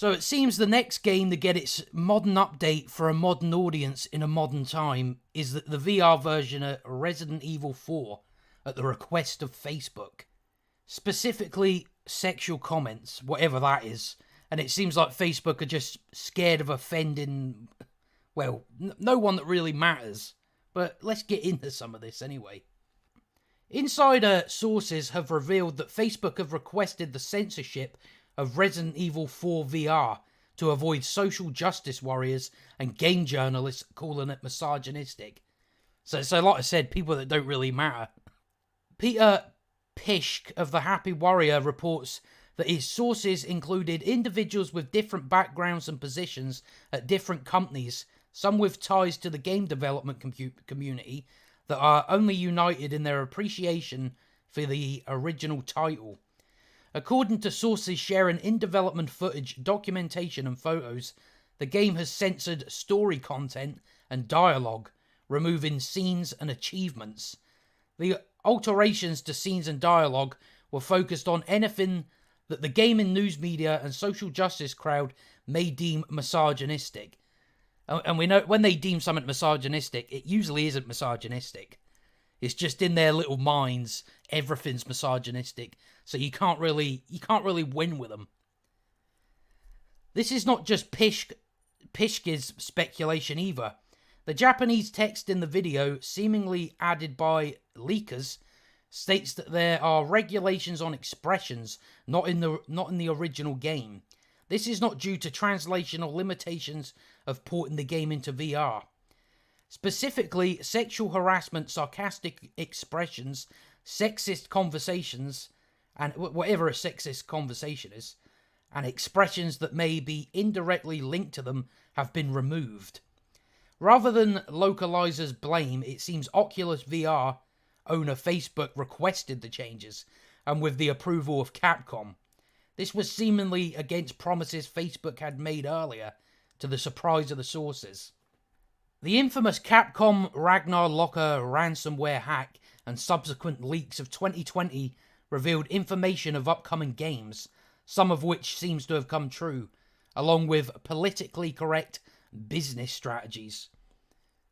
So it seems the next game to get its modern update for a modern audience in a modern time is the VR version of Resident Evil 4 at the request of Facebook. Specifically, sexual comments, whatever that is. And it seems like Facebook are just scared of offending, well, no one that really matters. But let's get into some of this anyway. Insider sources have revealed that Facebook have requested the censorship of Resident Evil 4 VR to avoid social justice warriors and game journalists calling it misogynistic. So like I said, people that don't really matter. Peter Pishk of the Happy Warrior reports that his sources included individuals with different backgrounds and positions at different companies, some with ties to the game development community, that are only united in their appreciation for the original title. According to sources sharing in-development footage, documentation and photos, the game has censored story content and dialogue, removing scenes and achievements. The alterations to scenes and dialogue were focused on anything that the gaming news media and social justice crowd may deem misogynistic. And we know when they deem something misogynistic, it usually isn't misogynistic. It's just in their little minds, everything's misogynistic. So you can't really win with them. This is not just Pishke's speculation either. The Japanese text in the video, seemingly added by leakers, states that there are regulations on expressions not in the original game. This is not due to translational limitations of porting the game into VR. Specifically, sexual harassment, sarcastic expressions, sexist conversations, and whatever a sexist conversation is, and expressions that may be indirectly linked to them have been removed. Rather than localizers blame, it seems Oculus VR owner Facebook requested the changes, and with the approval of Capcom. This was seemingly against promises Facebook had made earlier, to the surprise of the sources. The infamous Capcom Ragnar Locker ransomware hack and subsequent leaks of 2020 revealed information of upcoming games, some of which seems to have come true, along with politically correct business strategies.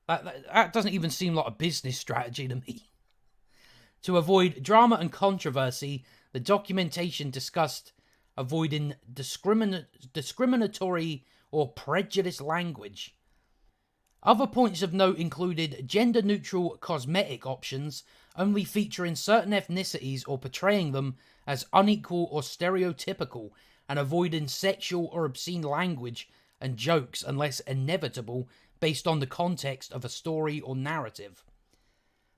That doesn't even seem like a business strategy to me. To avoid drama and controversy, the documentation discussed avoiding discriminatory or prejudiced language. Other points of note included gender-neutral cosmetic options only featuring certain ethnicities or portraying them as unequal or stereotypical, and avoiding sexual or obscene language and jokes unless inevitable based on the context of a story or narrative.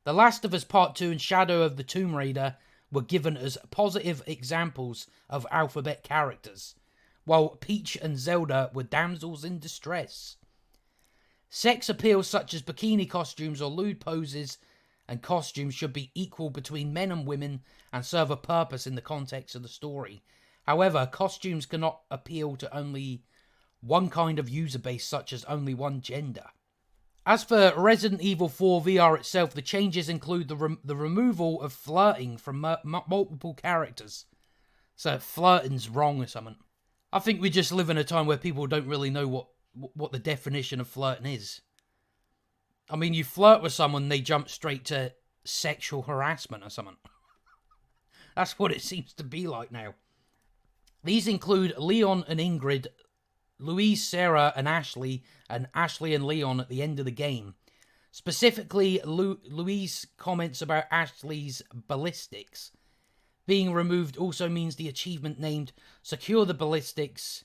The Last of Us Part 2 and Shadow of the Tomb Raider were given as positive examples of alphabet characters, while Peach and Zelda were damsels in distress. Sex appeals such as bikini costumes or lewd poses and costumes should be equal between men and women and serve a purpose in the context of the story. However, costumes cannot appeal to only one kind of user base, such as only one gender. As for Resident Evil 4 VR itself, the changes include the removal of flirting from multiple characters. So flirting's wrong or something. I think we just live in a time where people don't really know what the definition of flirting is. I mean, you flirt with someone, they jump straight to sexual harassment or something. That's what it seems to be like now. These include Leon and Ingrid, Louise, Sarah, and Ashley and Leon at the end of the game. Specifically, Louise comments about Ashley's ballistics. Being removed also means the achievement named Secure the Ballistics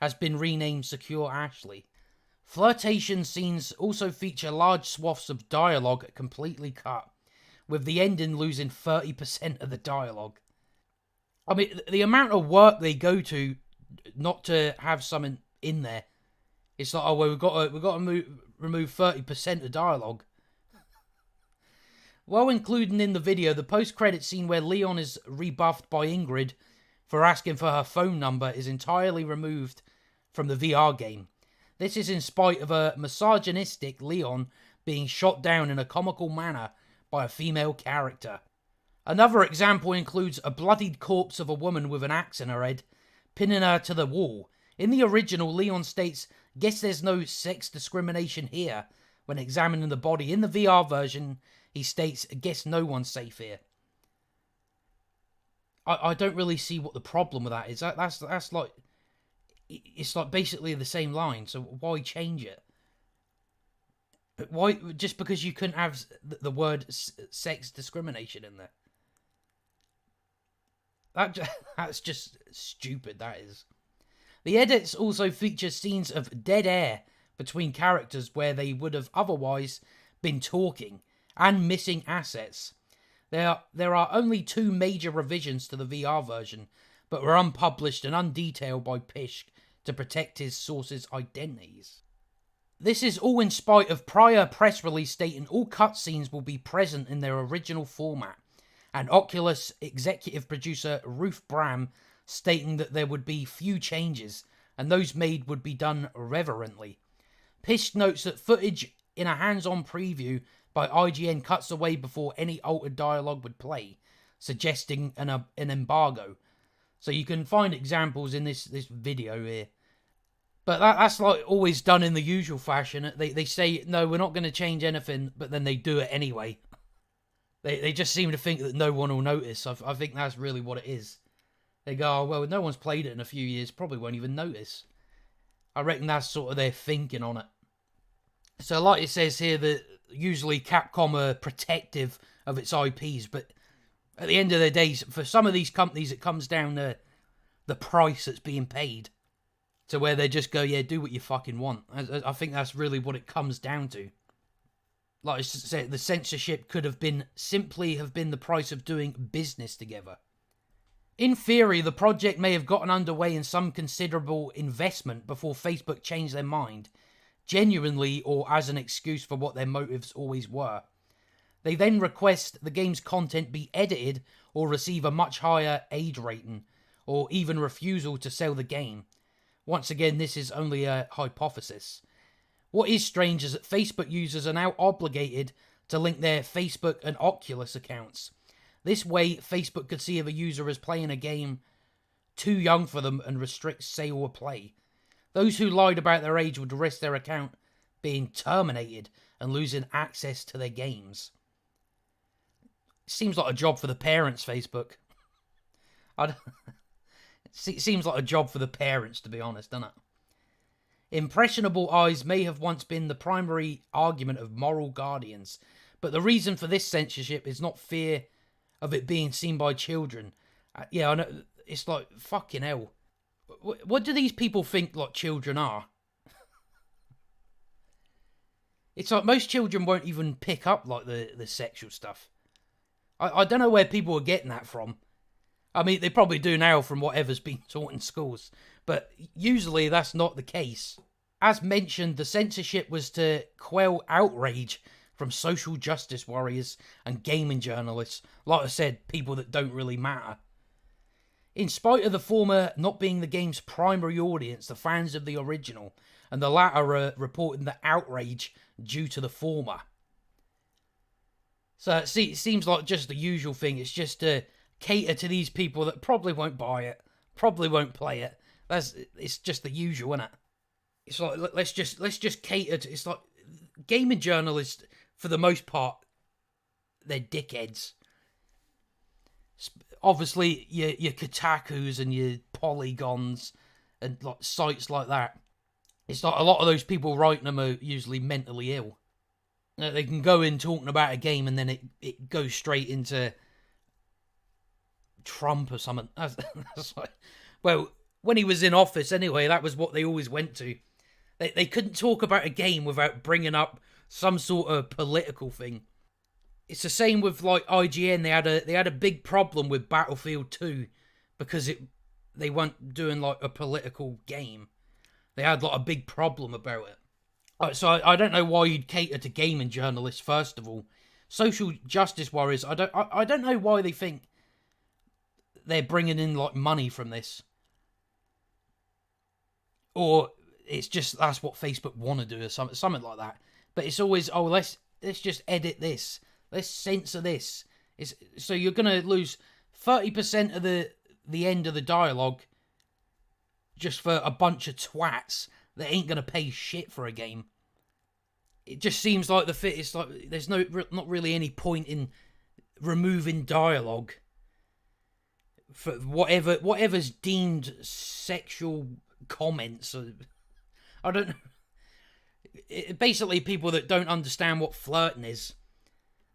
has been renamed Secure Ashley. Flirtation scenes also feature large swaths of dialogue completely cut, with the ending losing 30% of the dialogue. I mean, the amount of work they go to not to have something in there. It's like, oh, well, we've got to remove 30% of dialogue. While including in the video, the post-credit scene where Leon is rebuffed by Ingrid for asking for her phone number is entirely removed from the VR game. This is in spite of a misogynistic Leon being shot down in a comical manner by a female character. Another example includes a bloodied corpse of a woman with an axe in her head, pinning her to the wall, In the original, Leon states, "Guess there's no sex discrimination here," when examining the body. In the VR version, he states, "Guess no one's safe here." I don't really see what the problem with that is. That's like, it's like basically the same line, so why change it? Why, just because you couldn't have the word sex discrimination in there? That's just stupid, that is. The edits also feature scenes of dead air between characters where they would have otherwise been talking, and missing assets. There are only 2 major revisions to the VR version, but were unpublished and undetailed by Pishk to protect his sources' identities. This is all in spite of prior press release stating all cutscenes will be present in their original format, and Oculus executive producer Ruth Bram stating that there would be few changes, and those made would be done reverently. Pishk notes that footage in a hands-on preview by IGN cuts away before any altered dialogue would play, suggesting an embargo. So you can find examples in this video here. But that's like always done in the usual fashion. They say, no, we're not going to change anything, but then they do it anyway. They just seem to think that no one will notice. I think that's really what it is. They go, oh, well, no one's played it in a few years, probably won't even notice. I reckon that's sort of their thinking on it. So like it says here, that usually Capcom are protective of its IPs, but at the end of the day, for some of these companies, it comes down to the price that's being paid. To where they just go, yeah, do what you fucking want. I think that's really what it comes down to. Like I said, the censorship could have been simply the price of doing business together. In theory, the project may have gotten underway in some considerable investment before Facebook changed their mind, genuinely or as an excuse for what their motives always were. They then request the game's content be edited or receive a much higher age rating, or even refusal to sell the game. Once again, this is only a hypothesis. What is strange is that Facebook users are now obligated to link their Facebook and Oculus accounts. This way, Facebook could see if a user is playing a game too young for them and restrict sale or play. Those who lied about their age would risk their account being terminated and losing access to their games. Seems like a job for the parents, Facebook. It seems like a job for the parents, to be honest, doesn't it? Impressionable eyes may have once been the primary argument of moral guardians, but the reason for this censorship is not fear of it being seen by children. Yeah, I know, it's like, fucking hell. What do these people think, like, children are? It's like most children won't even pick up, like, the sexual stuff. I don't know where people are getting that from. I mean, they probably do now from whatever's been taught in schools, but usually that's not the case. As mentioned, the censorship was to quell outrage from social justice warriors and gaming journalists, like I said, people that don't really matter. In spite of the former not being the game's primary audience, the fans of the original, and the latter are reporting the outrage due to the former. So it seems like just the usual thing. It's just to cater to these people that probably won't buy it, probably won't play it. It's just the usual, isn't it? It's like, let's just cater to. It's like gaming journalists, for the most part, they're dickheads. Obviously, your Kotakus and your Polygons and like sites like that. It's like a lot of those people writing them are usually mentally ill. They can go in talking about a game and then it goes straight into Trump or something. That's like, well, when he was in office anyway, that was what they always went to. They couldn't talk about a game without bringing up some sort of political thing. It's the same with like IGN. They had a big problem with Battlefield 2 because they weren't doing like a political game. They had like a big problem about it. So I don't know why you'd cater to gaming journalists first of all. Social justice warriors. I don't know why they think they're bringing in like money from this, or it's just that's what Facebook want to do or something like that. But it's always, oh, let's just edit this, let's censor this. So you're gonna lose 30% of the end of the dialogue just for a bunch of twats that ain't gonna pay shit for a game. It just seems like it's like there's not really any point in removing dialogue for whatever's deemed sexual comments. I don't know. Basically, people that don't understand what flirting is,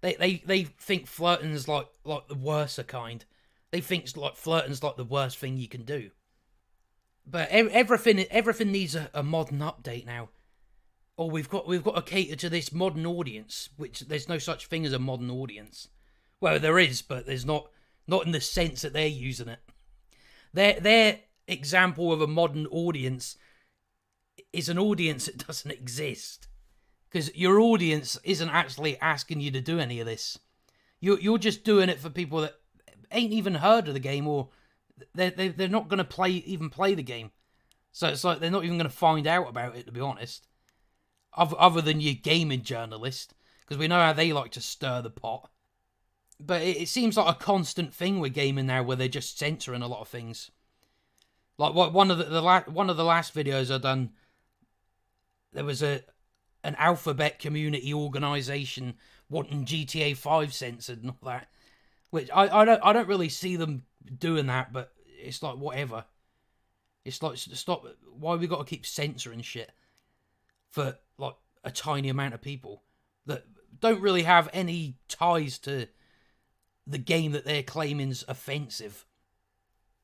they think flirting is like the worser kind. They think like flirting's like the worst thing you can do. But everything needs a modern update now. Or we've got to cater to this modern audience, which there's no such thing as a modern audience. Well, there is, but there's not in the sense that they're using it. Their example of a modern audience is an audience that doesn't exist, because your audience isn't actually asking you to do any of this. You're just doing it for people that ain't even heard of the game, or they're not going to even play the game. So it's like they're not even going to find out about it, to be honest. Other than your gaming journalist, because we know how they like to stir the pot. But it seems like a constant thing with gaming now, where they're just censoring a lot of things. Like one of the last videos I done, there was an alphabet community organisation wanting GTA 5 censored and all that. Which I don't really see them doing that, but it's like whatever. It's like, stop. Why we got to keep censoring shit for like a tiny amount of people that don't really have any ties to the game that they're claiming's offensive?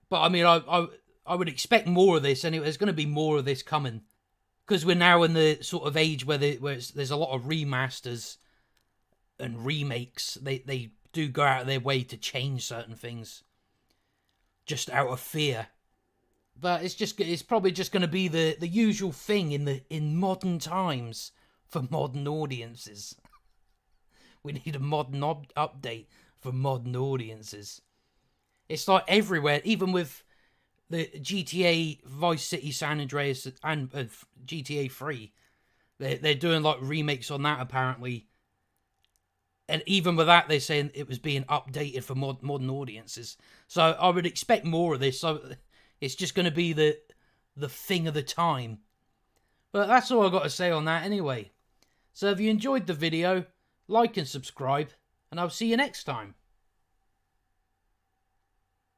But I mean, I would expect more of this anyway. There's going to be more of this coming, because we're now in the sort of age where there's a lot of remasters and remakes. They do go out of their way to change certain things just out of fear. But it's probably just going to be the usual thing in modern times for modern audiences. We need a modern update for modern audiences. It's like everywhere, even with the GTA Vice City San Andreas and GTA 3. They're doing like remakes on that apparently. And even with that, they're saying it was being updated for modern audiences. So I would expect more of this. So it's just going to be the thing of the time. But that's all I've got to say on that anyway. So if you enjoyed the video, like and subscribe, and I'll see you next time.